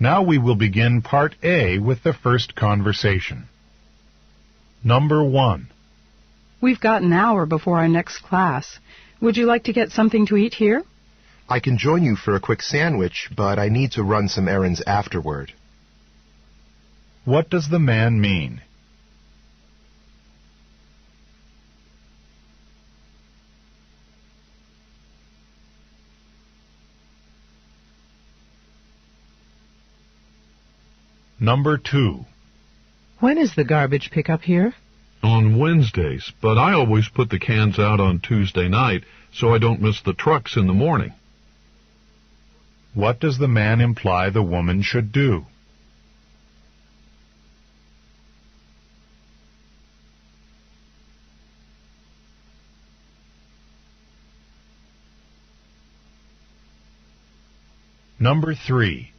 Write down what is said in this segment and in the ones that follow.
Now we will begin Part A with the first conversation. Number 1. We've got an hour before our next class. Would you like to get something to eat here? I can join you for a quick sandwich, but I need to run some errands afterward. What does the man mean? Number 2. When is the garbage pickup here? On Wednesdays, but I always put the cans out on Tuesday night so I don't miss the trucks in the morning. What does the man imply the woman should do? Number 3.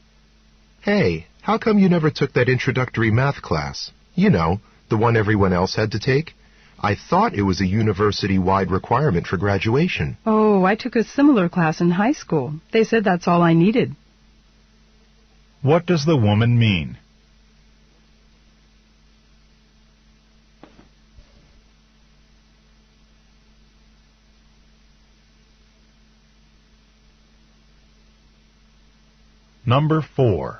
Hey, how come you never took that introductory math class? You know, the one everyone else had to take? I thought it was a university-wide requirement for graduation. Oh, I took a similar class in high school. They said that's all I needed. What does the woman mean? Number 4.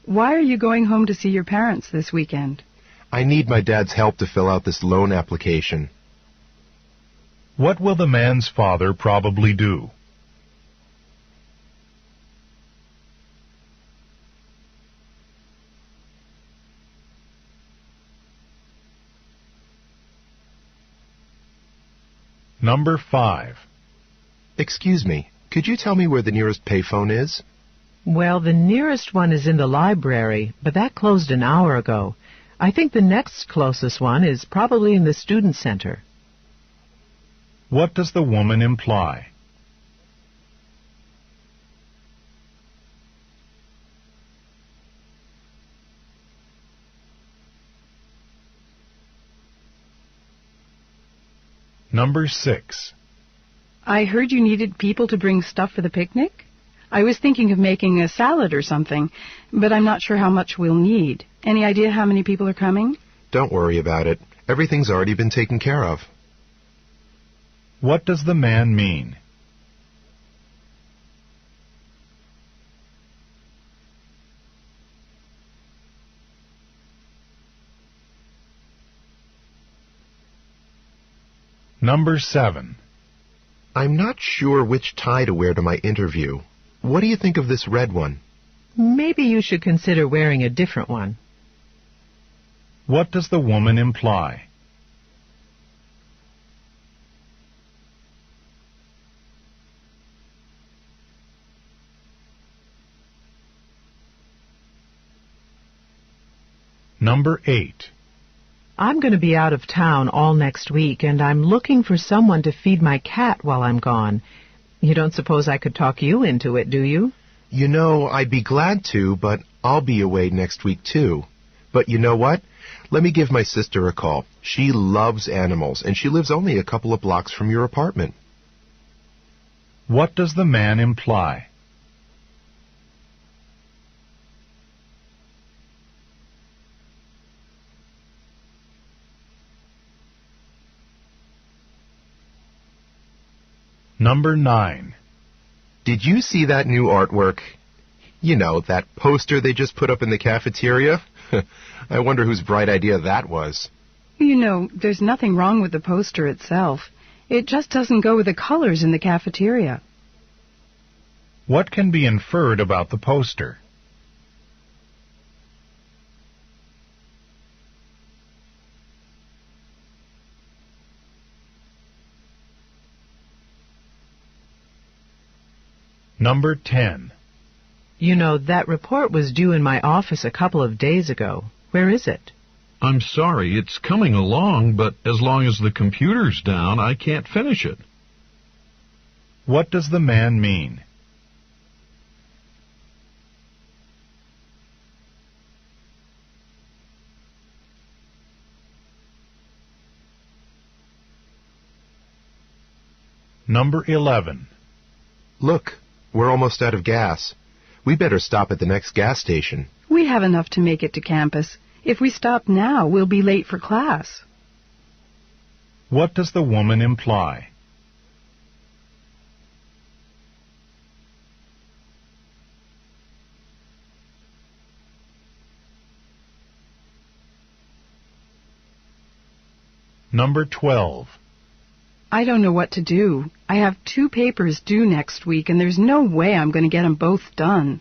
Why are you going home to see your parents this weekend? I need my dad's help to fill out this loan application. What will the man's father probably do? Number 5. Excuse me, could you tell me where the nearest payphone is? Well, the nearest one is in the library, but that closed an hour ago. I think the next closest one is probably in the student center. What does the woman imply? Number 6. I heard you needed people to bring stuff for the picnic. I was thinking of making a salad or something, but I'm not sure how much we'll need. Any idea how many people are coming? Don't worry about it. Everything's already been taken care of. What does the man mean? Number 7. I'm not sure which tie to wear to my interview. What do you think of this red one? Maybe you should consider wearing a different one. What does the woman imply? Number 8. I'm going to be out of town all next week, and I'm looking for someone to feed my cat while I'm gone. You don't suppose I could talk you into it, do you? You know, I'd be glad to, but I'll be away next week too. But you know what? Let me give my sister a call. She loves animals, and she lives only a couple of blocks from your apartment. What does the man imply? Number 9. Did you see that new artwork? You know, that poster they just put up in the cafeteria? I wonder whose bright idea that was. You know, there's nothing wrong with the poster itself. It just doesn't go with the colors in the cafeteria. What can be inferred about the poster? Number 10. You know, that report was due in my office a couple of days ago. Where is it? I'm sorry, it's coming along, but as long as the computer's down, I can't finish it. What does the man mean? Number 11. Look, we're almost out of gas. We better stop at the next gas station. We have enough to make it to campus. If we stop now, we'll be late for class. What does the woman imply? Number 12. I don't know what to do. I have 2 papers due next week, and there's no way I'm going to get them both done.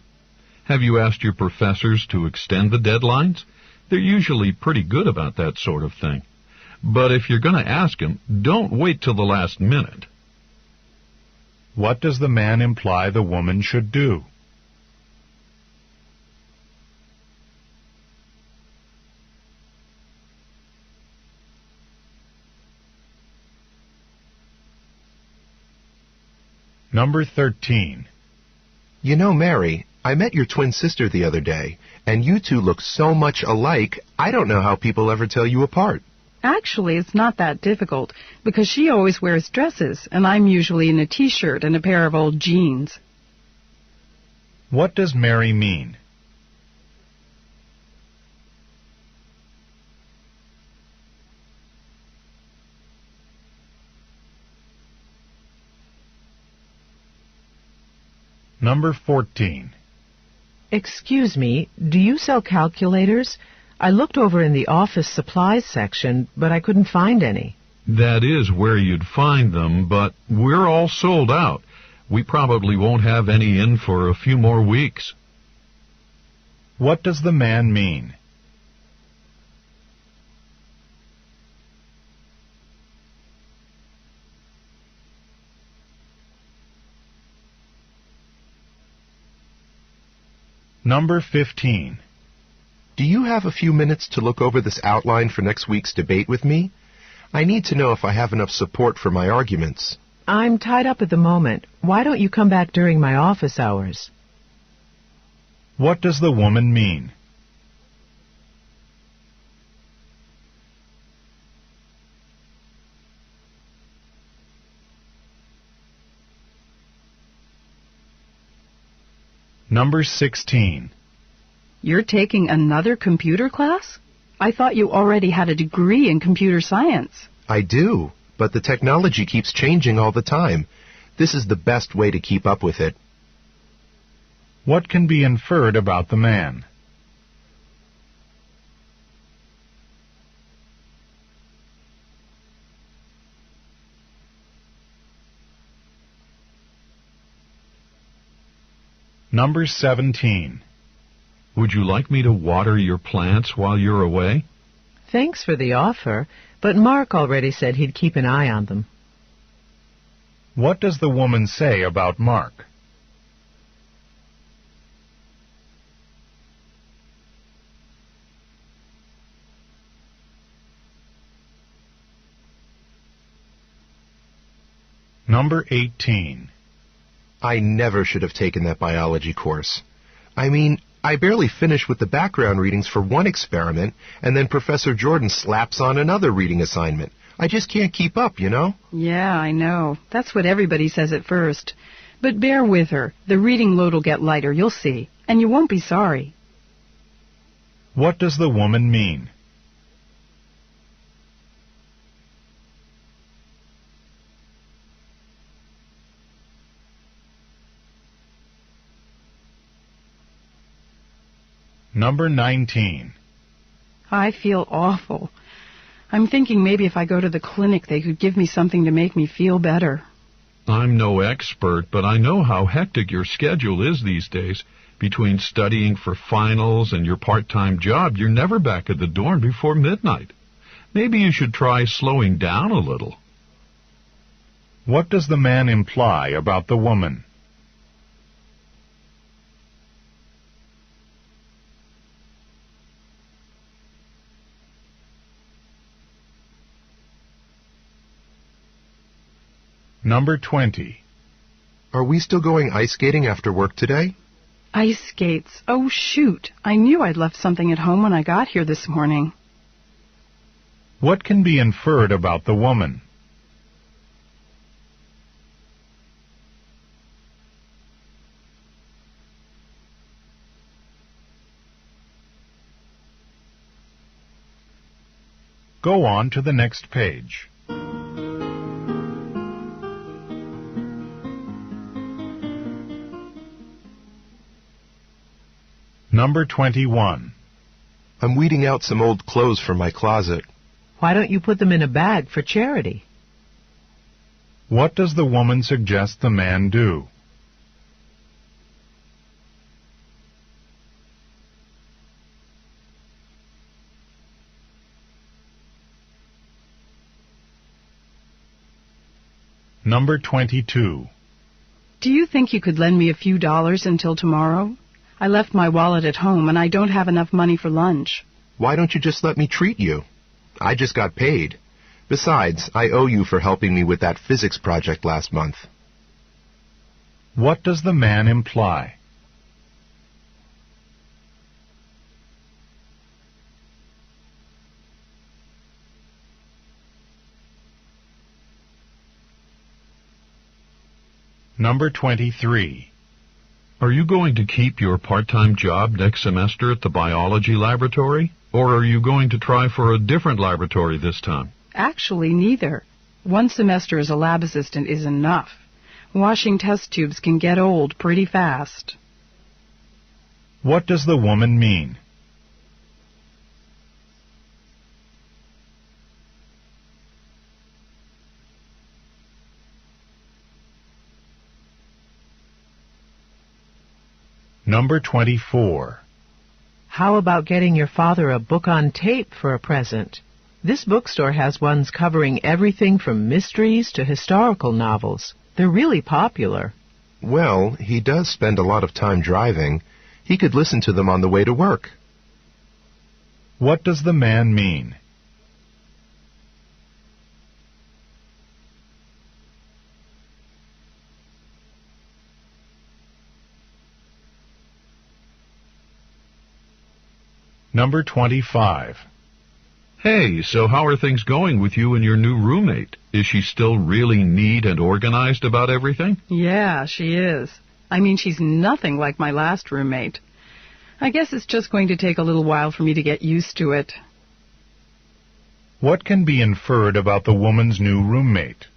Have you asked your professors to extend the deadlines? They're usually pretty good about that sort of thing. But if you're going to ask them, don't wait till the last minute. What does the man imply the woman should do? Number 13. You know, Mary, I met your twin sister the other day, and you two look so much alike, I don't know how people ever tell you apart. Actually, it's not that difficult, because she always wears dresses, and I'm usually in a t-shirt and a pair of old jeans. What does Mary mean? Number 14. Excuse me, do you sell calculators? I looked over in the office supplies section, but I couldn't find any. That is where you'd find them, but we're all sold out. We probably won't have any in for a few more weeks. What does the man mean? Number 15. Do you have a few minutes to look over this outline for next week's debate with me? I need to know if I have enough support for my arguments. I'm tied up at the moment. Why don't you come back during my office hours? What does the woman mean? Number 16. You're taking another computer class? I thought you already had a degree in computer science. I do, but the technology keeps changing all the time. This is the best way to keep up with it. What can be inferred about the man? Number 17. Would you like me to water your plants while you're away? Thanks for the offer, but Mark already said he'd keep an eye on them. What does the woman say about Mark? Number 18. I never should have taken that biology course. I mean, I barely finished with the background readings for one experiment, and then Professor Jordan slaps on another reading assignment. I just can't keep up, you know? Yeah, I know. That's what everybody says at first. But bear with her. The reading load will get lighter, you'll see. And you won't be sorry. What does the woman mean? Number 19. I feel awful. I'm thinking maybe if I go to the clinic, they could give me something to make me feel better. I'm no expert, but I know how hectic your schedule is these days. Between studying for finals and your part-time job, you're never back at the dorm before midnight. Maybe you should try slowing down a little. What does the man imply about the woman? Number 20. Are we still going ice skating after work today? Ice skates. Oh, shoot. I knew I'd left something at home when I got here this morning. What can be inferred about the woman? Go on to the next page. Number 21. I'm weeding out some old clothes from my closet. Why don't you put them in a bag for charity? What does the woman suggest the man do? Number 22. Do you think you could lend me a few dollars until tomorrow? I left my wallet at home and I don't have enough money for lunch. Why don't you just let me treat you? I just got paid. Besides, I owe you for helping me with that physics project last month. What does the man imply? Number 23. Are you going to keep your part-time job next semester at the biology laboratory? Or are you going to try for a different laboratory this time? Actually, neither. One semester as a lab assistant is enough. Washing test tubes can get old pretty fast. What does the woman mean? Number 24. How about getting your father a book on tape for a present? This bookstore has ones covering everything from mysteries to historical novels. They're really popular. Well, he does spend a lot of time driving. He could listen to them on the way to work. What does the man mean? Number 25. Hey, so how are things going with you and your new roommate? Is she still really neat and organized about everything? Yeah, she is. I mean, she's nothing like my last roommate. I guess it's just going to take a little while for me to get used to it. What can be inferred about the woman's new roommate?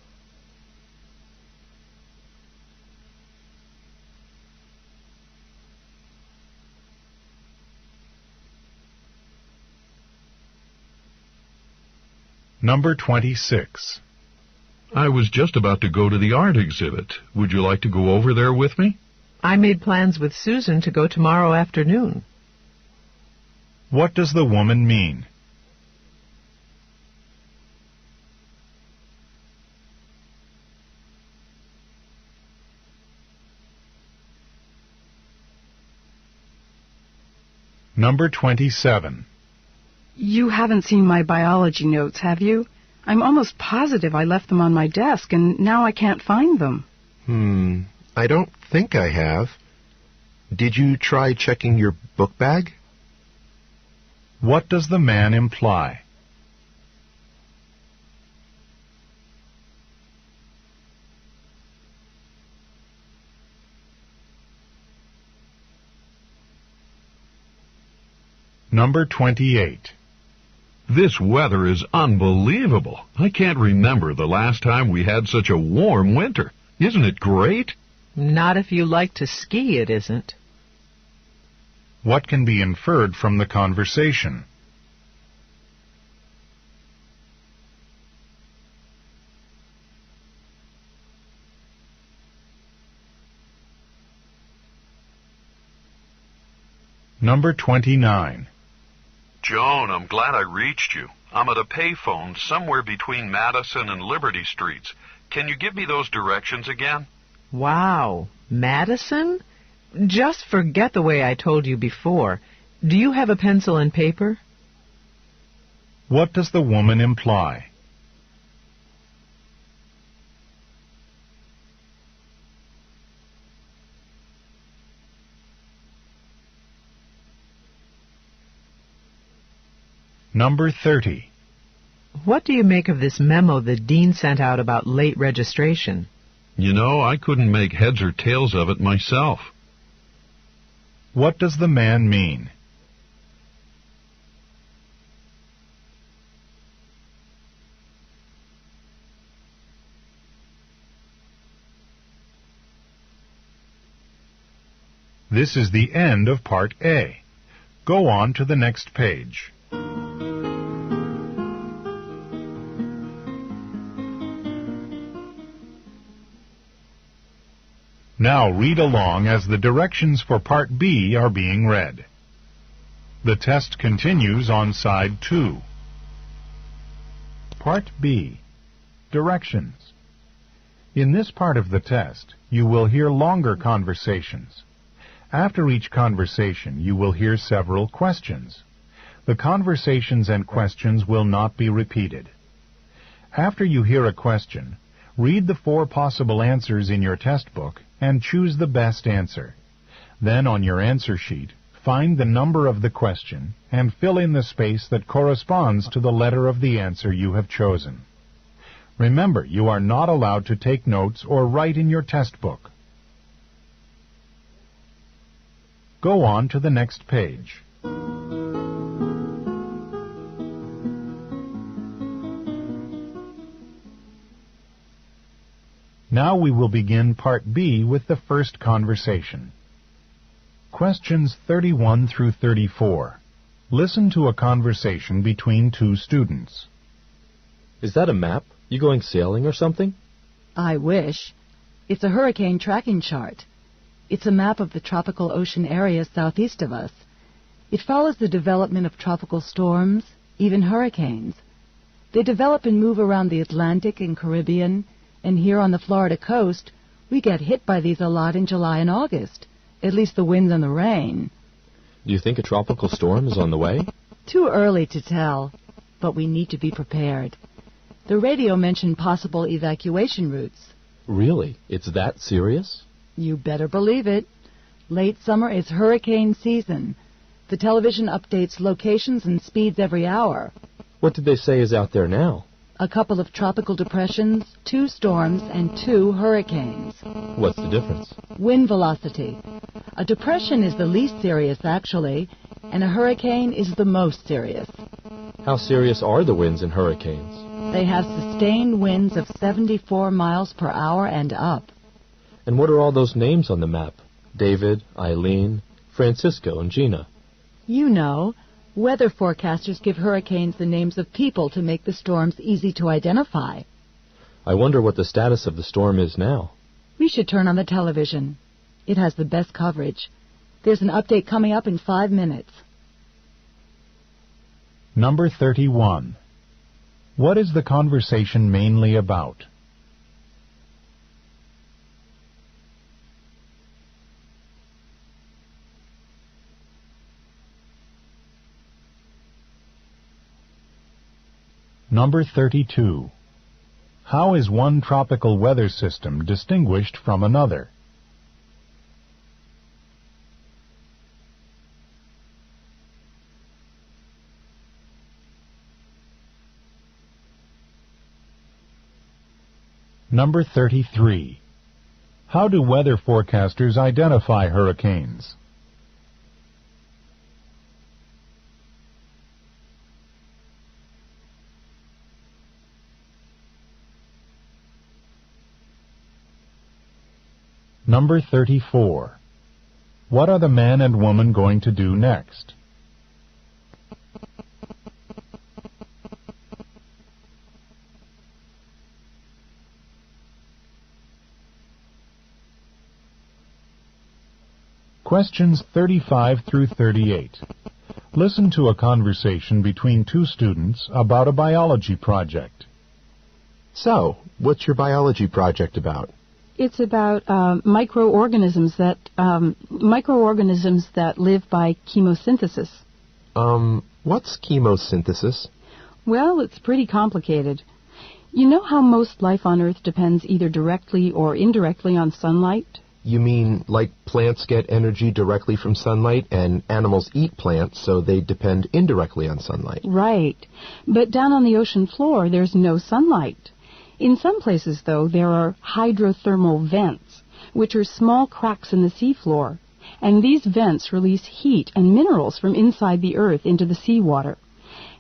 Number 26. I was just about to go to the art exhibit. Would you like to go over there with me? I made plans with Susan to go tomorrow afternoon. What does the woman mean? Number 27. You haven't seen my biology notes, have you? I'm almost positive I left them on my desk, and now I can't find them. I don't think I have. Did you try checking your book bag? What does the man imply? Number 28. This weather is unbelievable. I can't remember the last time we had such a warm winter. Isn't it great? Not if you like to ski, it isn't. What can be inferred from the conversation? Number 29. Joan, I'm glad I reached you. I'm at a payphone somewhere between Madison and Liberty Streets. Can you give me those directions again? Wow. Madison? Just forget the way I told you before. Do you have a pencil and paper? What does the woman imply? Number 30. What do you make of this memo the dean sent out about late registration? You know, I couldn't make heads or tails of it myself. What does the man mean? This is the end of Part A. Go on to the next page. Now read along as the directions for Part B are being read. The test continues on side 2. Part B. Directions. In this part of the test, you will hear longer conversations. After each conversation, you will hear several questions. The conversations and questions will not be repeated. After you hear a question, read the 4 possible answers in your test book and choose the best answer. Then on your answer sheet, find the number of the question and fill in the space that corresponds to the letter of the answer you have chosen. Remember, you are not allowed to take notes or write in your test book. Go on to the next page. Now we will begin Part B with the first conversation. Questions 31 through 34. Listen to a conversation between 2 students. Is that a map? You going sailing or something? I wish. It's a hurricane tracking chart. It's a map of the tropical ocean area southeast of us. It follows the development of tropical storms, even hurricanes. They develop and move around the Atlantic and Caribbean, and here on the Florida coast, we get hit by these a lot in July and August, at least the winds and the rain. Do you think a tropical storm is on the way? Too early to tell, but we need to be prepared. The radio mentioned possible evacuation routes. Really? It's that serious? You better believe it. Late summer is hurricane season. The television updates locations and speeds every hour. What did they say is out there now? A couple of tropical depressions, 2 storms, and 2 hurricanes. What's the difference? Wind velocity. A depression is the least serious, actually, and a hurricane is the most serious. How serious are the winds in hurricanes? They have sustained winds of 74 miles per hour and up. And what are all those names on the map? David, Eileen, Francisco, and Gina. You know, weather forecasters give hurricanes the names of people to make the storms easy to identify. I wonder what the status of the storm is now. We should turn on the television. It has the best coverage. There's an update coming up in 5 minutes. Number 31. What is the conversation mainly about? Number 32. How is one tropical weather system distinguished from another? Number 33. How do weather forecasters identify hurricanes? Number 34. What are the man and woman going to do next? Questions 35 through 38. Listen to a conversation between 2 students about a biology project. So, what's your biology project about? It's about microorganisms that live by chemosynthesis. What's chemosynthesis? Well, it's pretty complicated. You know how most life on Earth depends either directly or indirectly on sunlight? You mean like plants get energy directly from sunlight and animals eat plants, so they depend indirectly on sunlight? Right. But down on the ocean floor, there's no sunlight. In some places, though, there are hydrothermal vents, which are small cracks in the seafloor, and these vents release heat and minerals from inside the Earth into the seawater.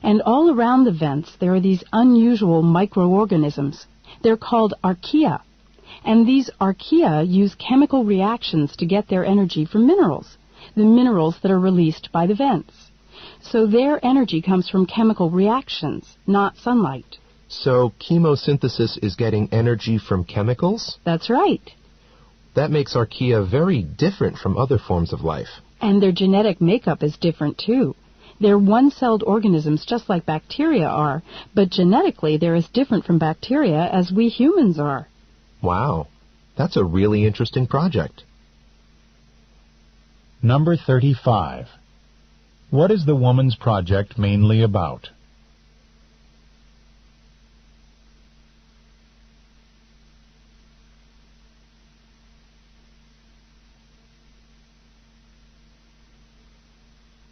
And all around the vents, there are these unusual microorganisms. They're called archaea. And these archaea use chemical reactions to get their energy from minerals, the minerals that are released by the vents. So their energy comes from chemical reactions, not sunlight. So chemosynthesis is getting energy from chemicals? That's right. That makes archaea very different from other forms of life. And their genetic makeup is different too. They're one-celled organisms just like bacteria are, but genetically they're as different from bacteria as we humans are. Wow, that's a really interesting project. Number 35. What is the woman's project mainly about?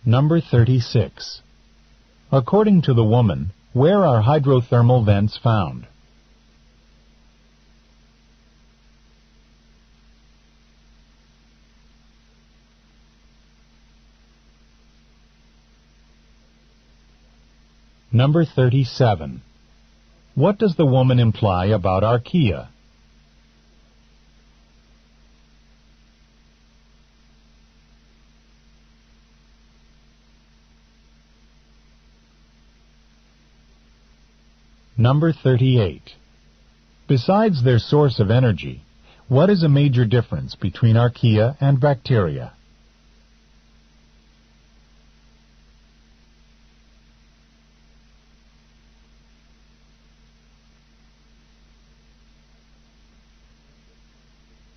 Number 36. According to the woman, where are hydrothermal vents found? Number 37. What does the woman imply about archaea? Number 38. Besides their source of energy, what is a major difference between archaea and bacteria?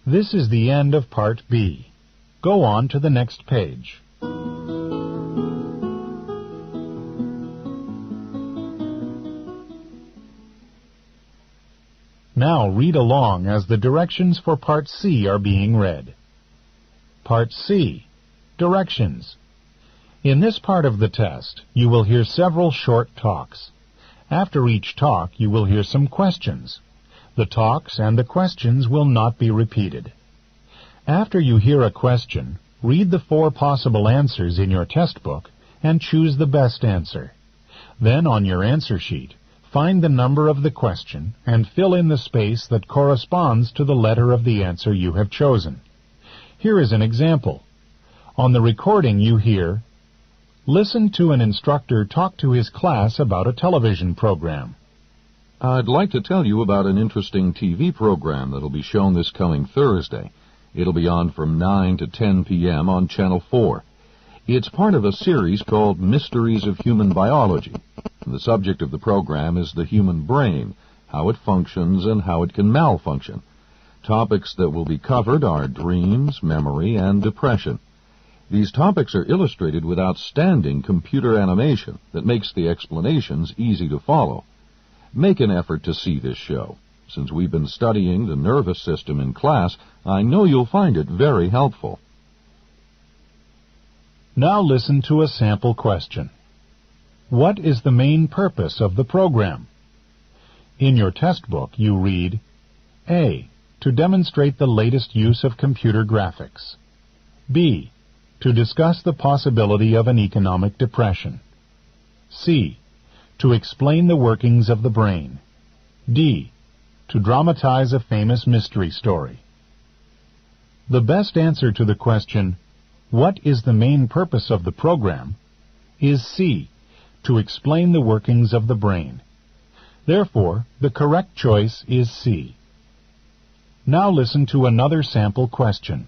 This is the end of Part B. Go on to the next page. Now read along as the directions for Part C are being read. Part C. Directions. In this part of the test, you will hear several short talks. After each talk, you will hear some questions. The talks and the questions will not be repeated. After you hear a question, read the 4 possible answers in your test book and choose the best answer. Then on your answer sheet, find the number of the question and fill in the space that corresponds to the letter of the answer you have chosen. Here is an example. On the recording you hear, "Listen to an instructor talk to his class about a television program." I'd like to tell you about an interesting TV program that'll be shown this coming Thursday. It'll be on from 9 to 10 p.m. on Channel 4. It's part of a series called Mysteries of Human Biology. And the subject of the program is the human brain, how it functions and how it can malfunction. Topics that will be covered are dreams, memory, and depression. These topics are illustrated with outstanding computer animation that makes the explanations easy to follow. Make an effort to see this show. Since we've been studying the nervous system in class, I know you'll find it very helpful. Now listen to a sample question. What is the main purpose of the program? In your test book, you read, A. To demonstrate the latest use of computer graphics. B. To discuss the possibility of an economic depression. C. To explain the workings of the brain. D. To dramatize a famous mystery story. The best answer to the question, what is the main purpose of the program, is C. To explain the workings of the brain. Therefore, the correct choice is C. Now listen to another sample question.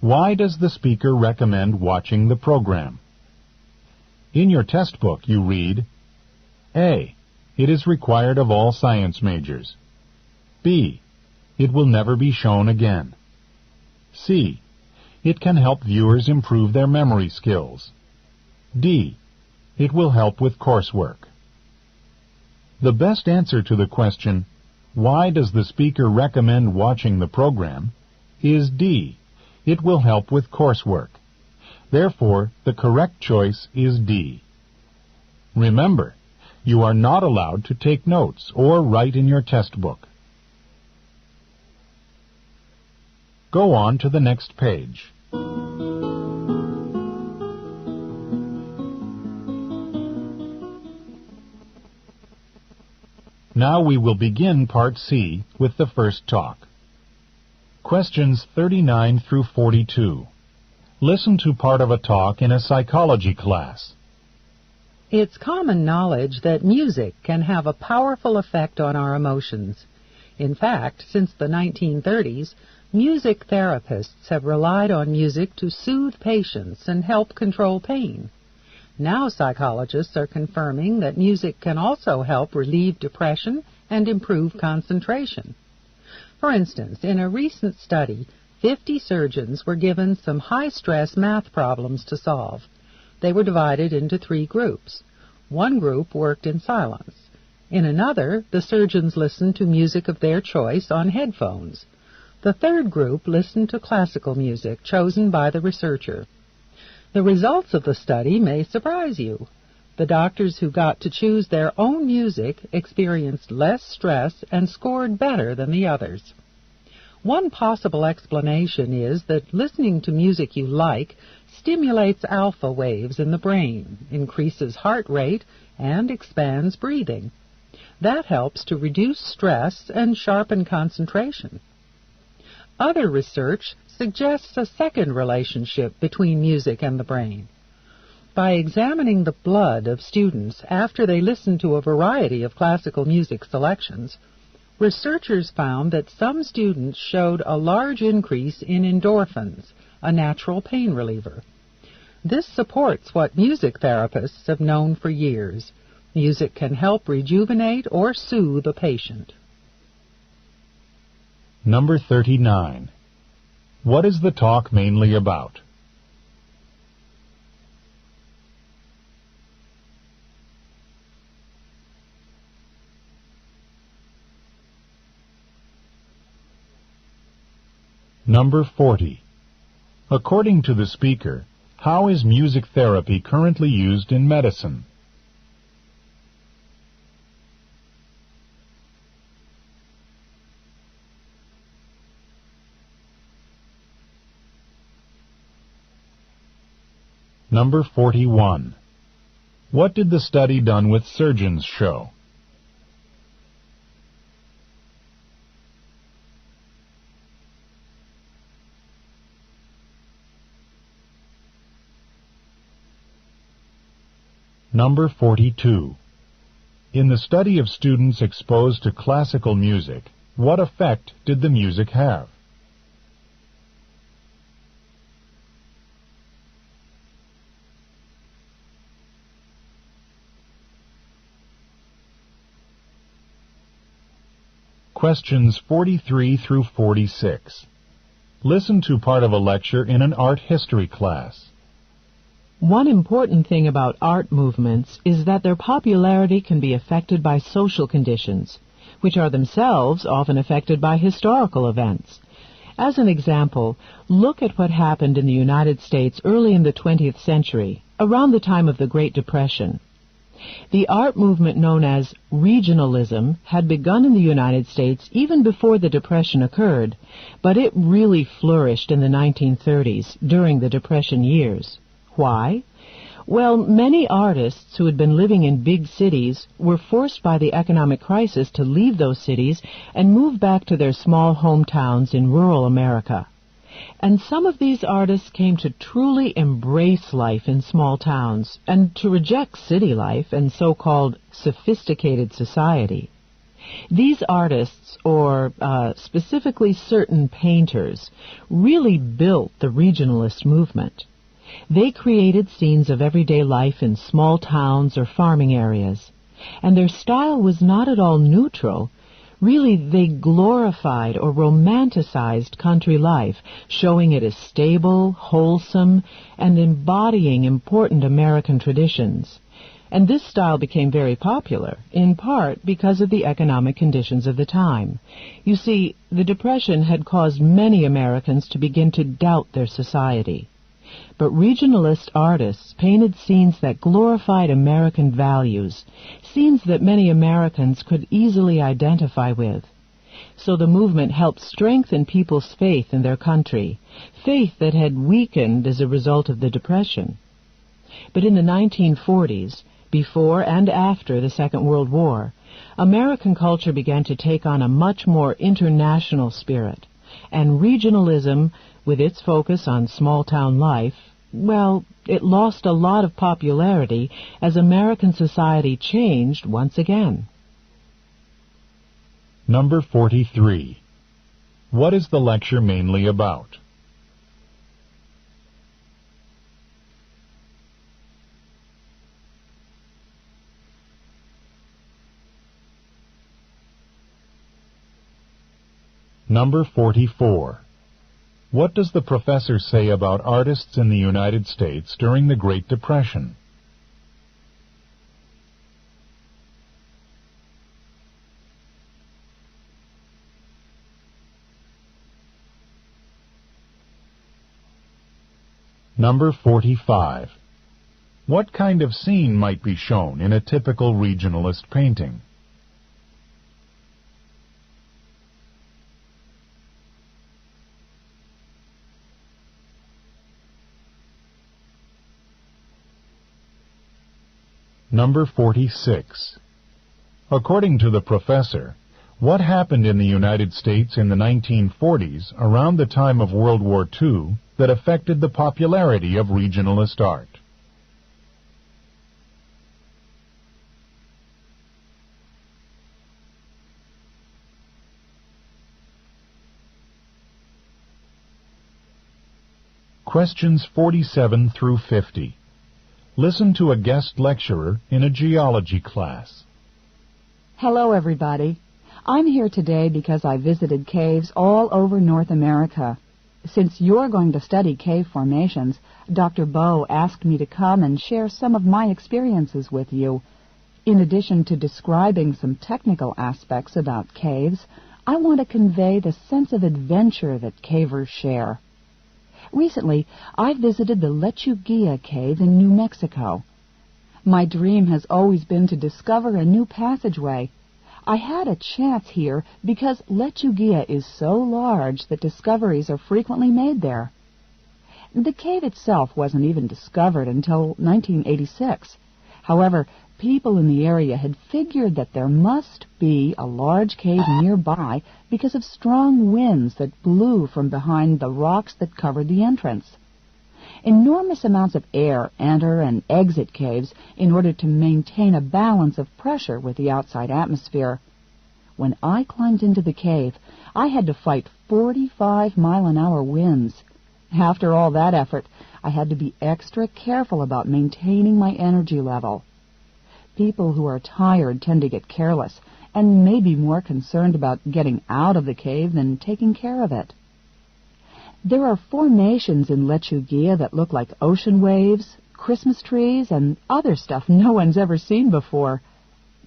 Why does the speaker recommend watching the program? In your test book, you read, A. It is required of all science majors. B. It will never be shown again. C. It can help viewers improve their memory skills. D. It will help with coursework. The best answer to the question, why does the speaker recommend watching the program, is D. It will help with coursework. Therefore, the correct choice is D. Remember, you are not allowed to take notes or write in your test book. Go on to the next page. Now we will begin Part C with the first talk. Questions 39 through 42. Listen to part of a talk in a psychology class. It's common knowledge that music can have a powerful effect on our emotions. In fact, since the 1930s, music therapists have relied on music to soothe patients and help control pain. Now psychologists are confirming that music can also help relieve depression and improve concentration. For instance, in a recent study, 50 surgeons were given some high-stress math problems to solve. They were divided into 3 groups. One group worked in silence. In another, the surgeons listened to music of their choice on headphones. The third group listened to classical music chosen by the researcher. The results of the study may surprise you. The doctors who got to choose their own music experienced less stress and scored better than the others. One possible explanation is that listening to music you like stimulates alpha waves in the brain, increases heart rate, and expands breathing. That helps to reduce stress and sharpen concentration. Other research suggests a second relationship between music and the brain. By examining the blood of students after they listened to a variety of classical music selections, researchers found that some students showed a large increase in endorphins, a natural pain reliever. This supports what music therapists have known for years. Music can help rejuvenate or soothe a patient. Number 39. What is the talk mainly about? Number 40. According to the speaker, how is music therapy currently used in medicine? Number 41. What did the study done with surgeons show? Number 42. In the study of students exposed to classical music, what effect did the music have? Questions 43 through 46. Listen to part of a lecture in an art history class. One important thing about art movements is that their popularity can be affected by social conditions, which are themselves often affected by historical events. As an example, look at what happened in the United States early in the 20th century, around the time of the Great Depression. The art movement known as regionalism had begun in the United States even before the Depression occurred, but it really flourished in the 1930s during the Depression years. Why? Well, many artists who had been living in big cities were forced by the economic crisis to leave those cities and move back to their small hometowns in rural America. And some of these artists came to truly embrace life in small towns and to reject city life and so-called sophisticated society. These artists, or specifically certain painters, really built the regionalist movement. They created scenes of everyday life in small towns or farming areas, and their style was not at all neutral. Really, they glorified or romanticized country life, showing it as stable, wholesome, and embodying important American traditions. And this style became very popular, in part because of the economic conditions of the time. You see, the Depression had caused many Americans to begin to doubt their society. But regionalist artists painted scenes that glorified American values, scenes that many Americans could easily identify with. So the movement helped strengthen people's faith in their country, faith that had weakened as a result of the Depression. But in the 1940s, before and after the Second World War, American culture began to take on a much more international spirit, and regionalism, with its focus on small-town life, well, it lost a lot of popularity as American society changed once again. Number 43. What is the lecture mainly about? Number 44. What does the professor say about artists in the United States during the Great Depression? Number 45. What kind of scene might be shown in a typical regionalist painting? Number 46. According to the professor, what happened in the United States in the 1940s around the time of World War II that affected the popularity of regionalist art? Questions 47 through 50. Listen to a guest lecturer in a geology class. Hello, everybody. I'm here today because I visited caves all over North America. Since you're going to study cave formations, Dr. Bowe asked me to come and share some of my experiences with you. In addition to describing some technical aspects about caves, I want to convey the sense of adventure that cavers share. Recently, I visited the Lechuguilla Cave in New Mexico. My dream has always been to discover a new passageway. I had a chance here because Lechuguilla is so large that discoveries are frequently made there. The cave itself wasn't even discovered until 1986. However, people in the area had figured that there must be a large cave nearby because of strong winds that blew from behind the rocks that covered the entrance. Enormous amounts of air enter and exit caves in order to maintain a balance of pressure with the outside atmosphere. When I climbed into the cave, I had to fight 45-mile-an-hour winds. After all that effort, I had to be extra careful about maintaining my energy level. People who are tired tend to get careless and may be more concerned about getting out of the cave than taking care of it. There are formations in Lechuguilla that look like ocean waves, Christmas trees, and other stuff no one's ever seen before.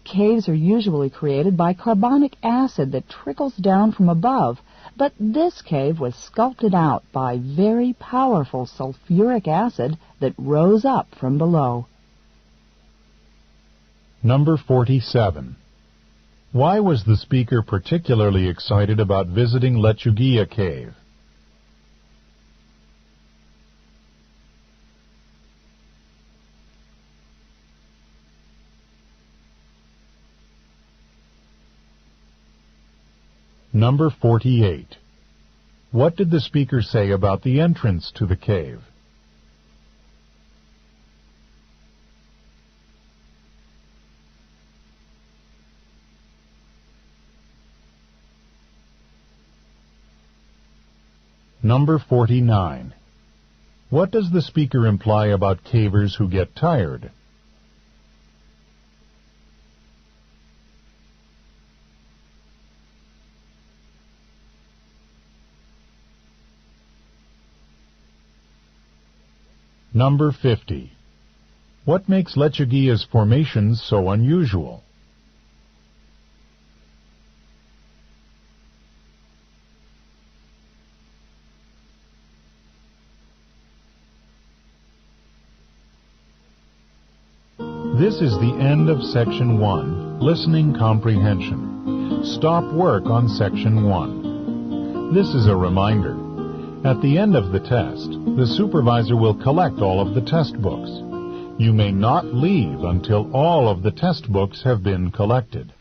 Caves are usually created by carbonic acid that trickles down from above, but this cave was sculpted out by very powerful sulfuric acid that rose up from below. Number 47. Why was the speaker particularly excited about visiting Lechuguilla Cave? Number 48. What did the speaker say about the entrance to the cave? Number 49. What does the speaker imply about cavers who get tired? Number 50. What makes Lechuguilla's formations so unusual? This is the end of Section 1, Listening Comprehension. Stop work on Section 1. This is a reminder. At the end of the test, the supervisor will collect all of the test books. You may not leave until all of the test books have been collected.